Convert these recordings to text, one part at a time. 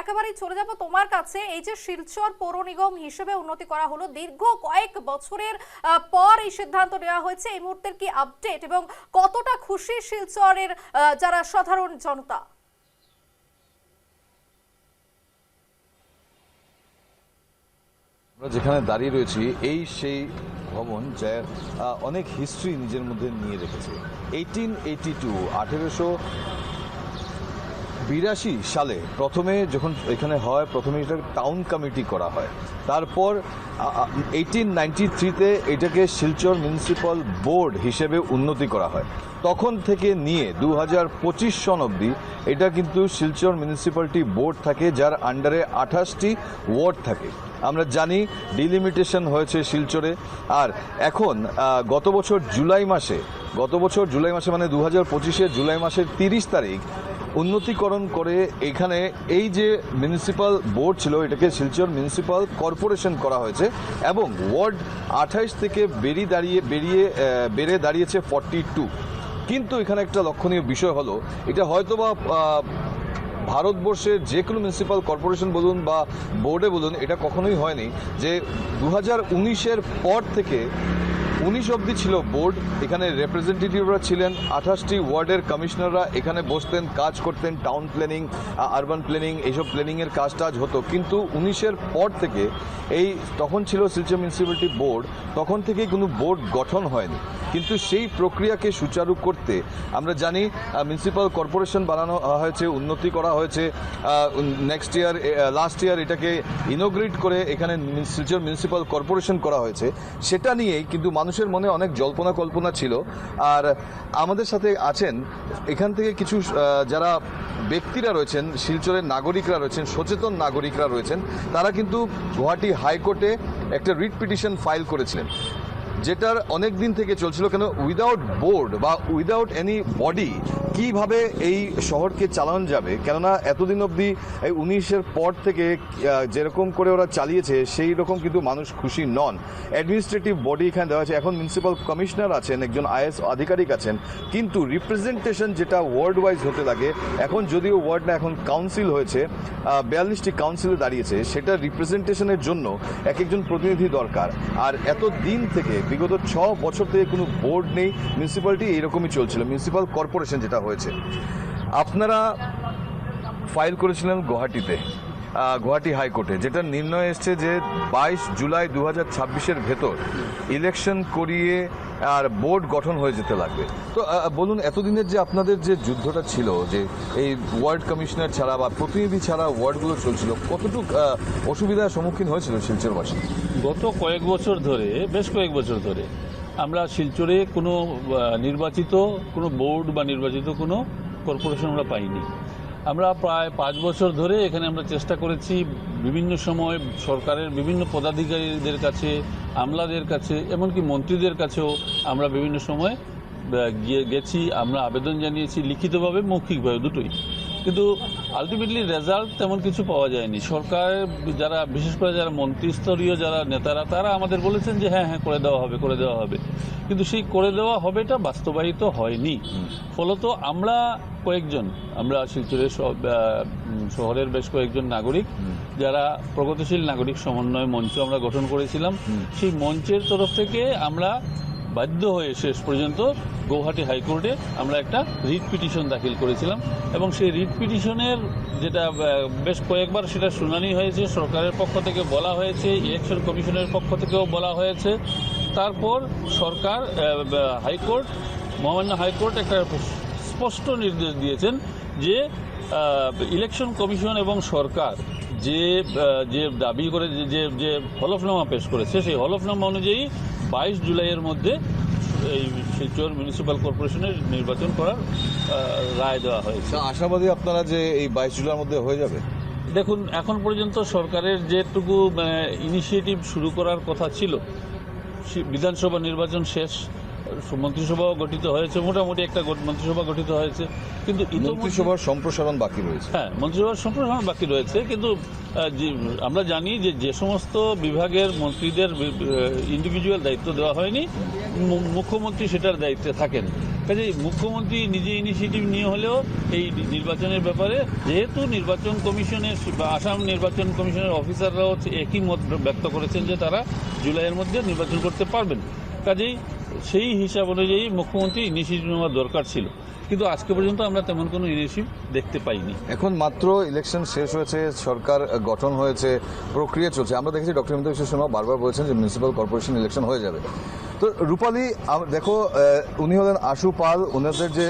একেবারেই চলে যাব তোমার কাছে। এই যে শিলচর পৌর নিগম হিসেবে উন্নতি করা হলো, দীর্ঘ কয়েক বছরের পর এই সিদ্ধান্ত নেওয়া হয়েছে, এই মুহূর্তের কি আপডেট এবং কতটা খুশি শিলচরের যারা সাধারণ জনতা? আমরা যেখানে দাঁড়িয়ে রয়েছি এই সেই ভবন যা অনেক হিস্ট্রি নিজের মধ্যে নিয়ে রেখেছে। 1882 সালে প্রথমে যখন এখানে হয়, প্রথমে এটা টাউন কমিটি করা হয়। তারপর 1893-তে এটাকে শিলচর মিউনিসিপ্যাল বোর্ড হিসেবে উন্নতি করা হয়। তখন থেকে নিয়ে 2025 সন অবধি এটা কিন্তু শিলচর মিউনিসিপ্যালিটি বোর্ড থাকে, যার আন্ডারে 28টি ওয়ার্ড থাকে। আমরা জানি ডিলিমিটেশন হয়েছে শিলচরে। আর এখন গত বছর জুলাই মাসে মানে 2025-এর জুলাই মাসের 30 তারিখ উন্নতিকরণ করে এখানে এই যে মিউনিসিপ্যাল বোর্ড ছিল এটাকে শিলচর মিউনিসিপ্যাল কর্পোরেশন করা হয়েছে এবং ওয়ার্ড 28 থেকে বেড়ে দাঁড়িয়েছে 42। কিন্তু এখানে একটা লক্ষণীয় বিষয় হলো, এটা হয়তোবা ভারতবর্ষের যে কোনো মিউনিসিপ্যাল কর্পোরেশন বলুন বা বোর্ডে বলুন, এটা কখনোই হয়নি যে 2019-এর পর থেকে 19 অবধি ছিল বোর্ড। এখানে রিপ্রেজেন্টেটিভরা ছিলেন, 28টি ওয়ার্ডের কমিশনাররা এখানে বসতেন, কাজ করতেন, টাউন প্ল্যানিং, আরবান প্ল্যানিং, এইসব প্ল্যানিংয়ের কাজ হতো। কিন্তু 19-এর পর থেকে তখন ছিল শিলচর মিউনিসিপ্যালিটি বোর্ড, তখন থেকেই কোনো বোর্ড গঠন হয়নি। কিন্তু সেই প্রক্রিয়াকে সুচারু করতে আমরা জানি মিউনিসিপ্যাল কর্পোরেশন বানানো হয়েছে, উন্নতি করা হয়েছে। লাস্ট ইয়ার এটাকে ইনোগ্রেট করে এখানে শিলচর মিউনিসিপ্যাল কর্পোরেশন করা হয়েছে। সেটা নিয়েই কিন্তু মানুষের মনে অনেক জল্পনা কল্পনা ছিল। আর আমাদের সাথে আছেন এখান থেকে কিছু যারা ব্যক্তিরা রয়েছেন, শিলচরের নাগরিকরা রয়েছেন, সচেতন নাগরিকরা রয়েছেন। তারা কিন্তু গুয়াহাটি হাইকোর্টে একটা রিট পিটিশন ফাইল করেছিলেন, যেটার অনেক দিন থেকে চলছিল। কেন উইদাউট বোর্ড বা উইদাউট এনি বডি কিভাবে এই শহরকে চালানো যাবে? কেননা এতদিন অবধি এই 19-এর পর থেকে যেরকম করে ওরা চালিয়েছে সেই রকম কিন্তু মানুষ খুশি নন। অ্যাডমিনিস্ট্রেটিভ বডি এখানে দেওয়া আছে, এখন মিউনিসিপ্যাল কমিশনার আছেন, একজন আইএএস আধিকারিক আছেন, কিন্তু রিপ্রেজেন্টেশন যেটা ওয়ার্ড ওয়াইজ হতে লাগে, এখন যদিও ওয়ার্ড না, এখন কাউন্সিল হয়েছে, 42টি কাউন্সিলে দাঁড়িয়েছে, সেটা রিপ্রেজেন্টেশনের জন্য একজন প্রতিনিধি দরকার। আর এত দিন থেকে বিগত 6 বছর থেকে কোনো বোর্ড নেই, মিউনিসিপ্যালিটি এইরকমই চলছিল, মিউনিসিপ্যাল কর্পোরেশন যেটা হয়েছে। আপনারা ফাইল করেছিলেন গুয়াহাটি হাইকোর্টে, যেটা নির্ণয় এসছে যে 22 জুলাই 2026-এর ভেতর ইলেকশন করিয়ে আর বোর্ড গঠন হয়ে যেতে লাগবে। তো বলুন, এতদিনের যে আপনাদের যে যুদ্ধটা ছিল, যে এই ওয়ার্ড কমিশনার ছাড়া বা প্রতিনিধি ছাড়া ওয়ার্ডগুলো চলছিল, কতটুকু অসুবিধার সম্মুখীন হয়েছিল শিলচরবাসী? গত বেশ কয়েক বছর ধরে আমরা শিলচরে কোনো নির্বাচিত কোনো বোর্ড বা নির্বাচিত কোনো কর্পোরেশন আমরা পাইনি। আমরা প্রায় 5 বছর ধরে এখানে আমরা চেষ্টা করেছি, বিভিন্ন সময় সরকারের বিভিন্ন পদাধিকারীদের কাছে, আমলাদের কাছে, এমনকি মন্ত্রীদের কাছেও আমরা বিভিন্ন সময় গেছি, আমরা আবেদন জানিয়েছি লিখিতভাবে, মৌখিকভাবে, দুটোই। কিন্তু আলটিমেটলি রেজাল্ট তেমন কিছু পাওয়া যায়নি। সরকার যারা, বিশেষ করে যারা মন্ত্রিস্তরীয় যারা নেতারা, তারা আমাদের বলেছেন যে হ্যাঁ করে দেওয়া হবে, কিন্তু সেই করে দেওয়া হবেটা বাস্তবায়িত হয়নি। ফলত আমরা শিলচরের শহরের বেশ কয়েকজন নাগরিক, যারা প্রগতিশীল নাগরিক সমন্বয় মঞ্চ আমরা গঠন করেছিলাম, সেই মঞ্চের তরফ থেকে আমরা বাধ্য হয়ে শেষ পর্যন্ত গুয়াহাটি হাইকোর্টে আমরা একটা রিট পিটিশন দাখিল করেছিলাম। এবং সেই রিট পিটিশনের যেটা বেশ কয়েকবার সেটা শুনানি হয়েছে, সরকারের পক্ষ থেকে বলা হয়েছে, ইলেকশন কমিশনের পক্ষ থেকেও বলা হয়েছে। তারপর মহামান্য হাইকোর্ট একটা স্পষ্ট নির্দেশ দিয়েছেন যে ইলেকশন কমিশন এবং সরকার যে দাবি করে যে হলফনামা পেশ করেছে, সেই হলফনামা অনুযায়ী 22 জুলাইয়ের মধ্যে এই শিলচর মিউনিসিপ্যাল কর্পোরেশনের নির্বাচন করার রায় দেওয়া হয়েছে। আশাবাদী আপনারা যে এই 22 জুলাইয়ের মধ্যে হয়ে যাবে? দেখুন, এখন পর্যন্ত সরকারের যেটুকু ইনিশিয়েটিভ শুরু করার কথা ছিল, বিধানসভা নির্বাচন শেষ, মন্ত্রিসভাও গঠিত হয়েছে, মোটামুটি একটা মন্ত্রিসভা গঠিত হয়েছে, কিন্তু মন্ত্রিসভার সম্প্রসারণ বাকি রয়েছে। হ্যাঁ, মন্ত্রিসভার সম্প্রসারণ বাকি রয়েছে। কিন্তু আমরা জানি যে সমস্ত বিভাগের মন্ত্রীদের ইন্ডিভিজুয়াল দায়িত্ব দেওয়া হয়নি, মুখ্যমন্ত্রী সেটার দায়িত্বে থাকেন। কাজেই মুখ্যমন্ত্রী নিজে ইনিশিয়েটিভ নিয়ে হলেও এই নির্বাচনের ব্যাপারে, যেহেতু নির্বাচন কমিশনের বা আসাম নির্বাচন কমিশনের অফিসাররাও একই মত ব্যক্ত করেছেন যে তারা জুলাইয়ের মধ্যে নির্বাচন করতে পারবেন, কাজেই সেই হিসাব অনুযায়ী মুখ্যমন্ত্রী ইনিশিয়েটিভ নেওয়ার দরকার ছিল, কিন্তু আজকে পর্যন্ত আমরা তেমন কোনো ইনিশিয়েটিভ দেখতে পাইনি। এখন মাত্র ইলেকশন শেষ হয়েছে, সরকার গঠন হয়েছে, প্রক্রিয়া চলছে। আমরা দেখেছি ডক্টর হিমন্ত বিশ্ব শর্মা বারবার বলেছেন যে মিউনিসিপ্যাল কর্পোরেশন ইলেকশন হয়ে যাবে। তো রূপালী, দেখো উনি হলেন আশু পাল, ওনাদের যে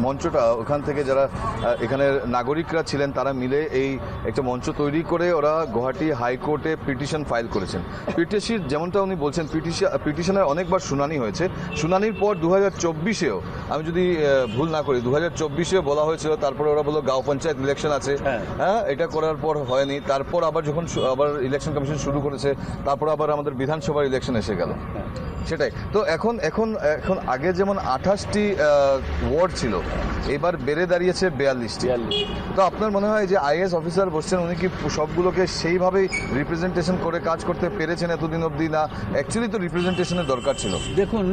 মঞ্চটা, ওখান থেকে যারা এখানের নাগরিকরা ছিলেন তারা মিলে এই একটা মঞ্চ তৈরি করে ওরা গুয়াহাটি হাইকোর্টে পিটিশন ফাইল করেছেন। পিটিশন যেমনটা উনি বলছেন, পিটিশনের অনেকবার শুনানি হয়েছে। শুনানির পর 2024-এও, আমি যদি ভুল না করি, 2024-এ বলা হয়েছিল, তারপরে ওরা বললো গাঁও পঞ্চায়েত ইলেকশন আছে, হ্যাঁ এটা করার পর হয়নি। তারপর আবার যখন আবার ইলেকশন কমিশন শুরু করেছে, তারপর আবার আমাদের বিধানসভার ইলেকশন এসে গেল। সেটাই তো এখন এখন এখন আগে যেমন 28টি ওয়ার্ড ছিল, এবার বেড়ে দাঁড়িয়েছে 42টি। তো আপনার মনে হয় যে আইএএস অফিসার বসছেন, উনি কি সবগুলোকে সেইভাবেই রিপ্রেজেন্টেশন করে কাজ করতে পেরেছেন এতদিন অবধি, না অ্যাকচুয়ালি তো রিপ্রেজেন্টেশনের দরকার ছিল? দেখুন,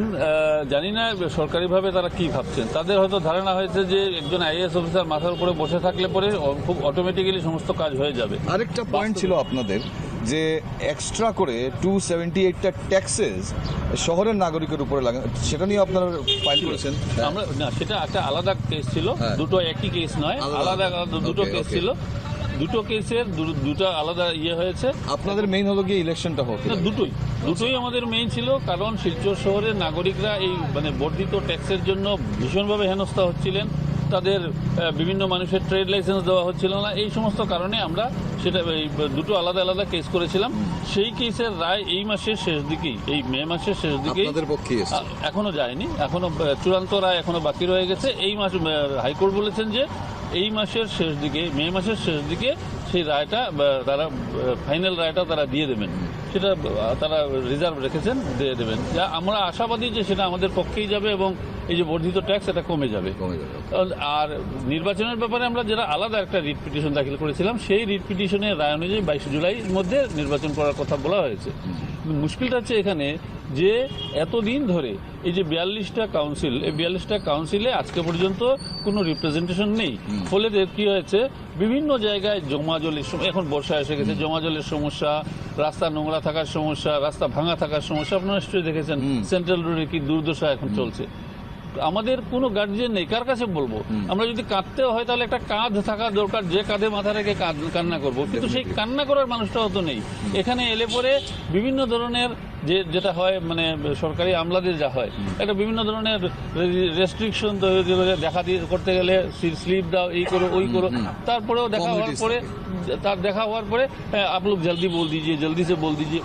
জানি না সরকারিভাবে তারা কি ভাবছেন। তাদের হয়তো ধারণা হয়েছে যে একজন আইএএস অফিসার মাথার উপরে বসে থাকলে পরে খুব অটোমেটিক্যালি সমস্ত কাজ হয়ে যাবে। আরেকটা পয়েন্ট ছিল আপনাদের যে এক্সট্রা করে 278টা ট্যাক্সেস শহরের নাগরিকের উপরে লাগে, সেটা নিয়ে আপনারা ফাইল করেছেন? আমরা না, সেটা একটা আলাদা কেস ছিল, দুটো একই কেস নয়, আলাদা আলাদা দুটো কেস ছিল। দুটো কেসের দুটো আলাদা হয়েছে। আপনাদের মেইন হলো গিয়ে ইলেকশনটা হোক? দুটোই আমাদের মেইন ছিল, কারণ শিলচর শহরের নাগরিকরা এই বর্ধিত ট্যাক্সের জন্য ভীষণভাবে হেনস্থা হচ্ছিলেন। তাদের বিভিন্ন মানুষের ট্রেড লাইসেন্স দেওয়া হচ্ছিল না, এই সমস্ত কারণে আমরা সেটা এই দুটো আলাদা আলাদা কেস করেছিলাম। সেই কেসের রায় এই মাসের শেষ দিকেই, এই মে মাসের শেষ দিকেই এখনো যায়নি, এখনো চূড়ান্ত রায় এখনো বাকি রয়ে গেছে। এই মাস হাইকোর্ট বলেছেন যে এই মাসের শেষ দিকে, মে মাসের শেষ দিকে সেই রায়টা তারা ফাইনাল রায়টা তারা দিয়ে দেবেন, সেটা তারা রিজার্ভ রেখেছেন, দিয়ে দেবেন। যা আমরা আশাবাদী যে সেটা আমাদের পক্ষেই যাবে এবং এই যে বর্ধিত ট্যাক্স এটা কমে যাবে। আর নির্বাচনের ব্যাপারে আমরা যারা আলাদা একটা রিট পিটিশন দাখিল করেছিলাম, সেই রিট পিটিশনের রায় অনুযায়ী 22 জুলাইয়ের মধ্যে নির্বাচন করার কথা বলা হয়েছে। মুশকিলটা হচ্ছে এখানে যে এতদিন ধরে এই যে 42টা কাউন্সিল, এই 42টা কাউন্সিলে আজকে পর্যন্ত কোনো রিপ্রেজেন্টেশন নেই। ফলে কি হয়েছে, বিভিন্ন জায়গায় জমা জলের, এখন বর্ষা এসে গেছে, জমা জলের সমস্যা, রাস্তা নোংরা থাকার সমস্যা, রাস্তা ভাঙা থাকার সমস্যা। আপনারা নিশ্চয়ই দেখেছেন সেন্ট্রাল রোডে কি দুর্দশা এখন চলছে। আমাদের কোনো গার্জিয়ান নেই, কার কাছে বলবো? আমরা যদি কাঁদতেও হয় তাহলে একটা কাঁধ থাকা দরকার, যে কাঁধে মাথা রেখে কান্না করবো, কিন্তু সেই কান্না করার মানুষটাও তো নেই। এখানে এলে পরে বিভিন্ন ধরনের যেটা হয়, সরকারি আমলাদের যা হয়, একটা বিভিন্ন ধরনের রেস্ট্রিকশন দেখা করতে গেলে স্লিপ দাও, এই করো ওই করো, তারপরেও দেখা হওয়ার পরে আপ লোক জলদি বল দিজিয়ে, জলদি সে বল দিজিয়ে,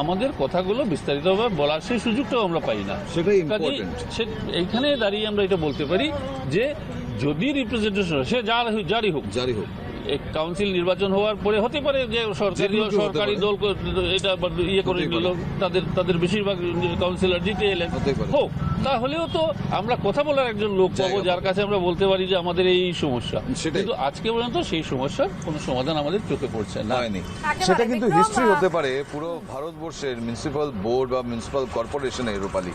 আমাদের কথাগুলো বিস্তারিতভাবে বলার সেই সুযোগটাও আমরা পাই না। এইখানে দাঁড়িয়ে আমরা এটা বলতে পারি যে যদি রিপ্রেজেন্টেশন সে জারি হোক কাউন্সিল নির্বাচন হওয়ার পরে হতে পারে যে সরকারি দল এটা করে নিল, তাদের বেশিরভাগ কাউন্সিলর জিতে এলেন, হোক, তাহলেও তো আমরা কথা বলার একজন লোক পাবো যার কাছে আমরা বলতে পারি যে আমাদের এই সমস্যা। কিন্তু আজকে পর্যন্ত সেই সমস্যার কোনো সমাধান আমাদের চোখে পড়ছে না। সেটা কিন্তু হিস্ট্রি হতে পারে পুরো ভারতবর্ষের মিউনিসিপ্যাল বোর্ড বা মিউনিসিপ্যাল কর্পোরেশনের, রূপালী।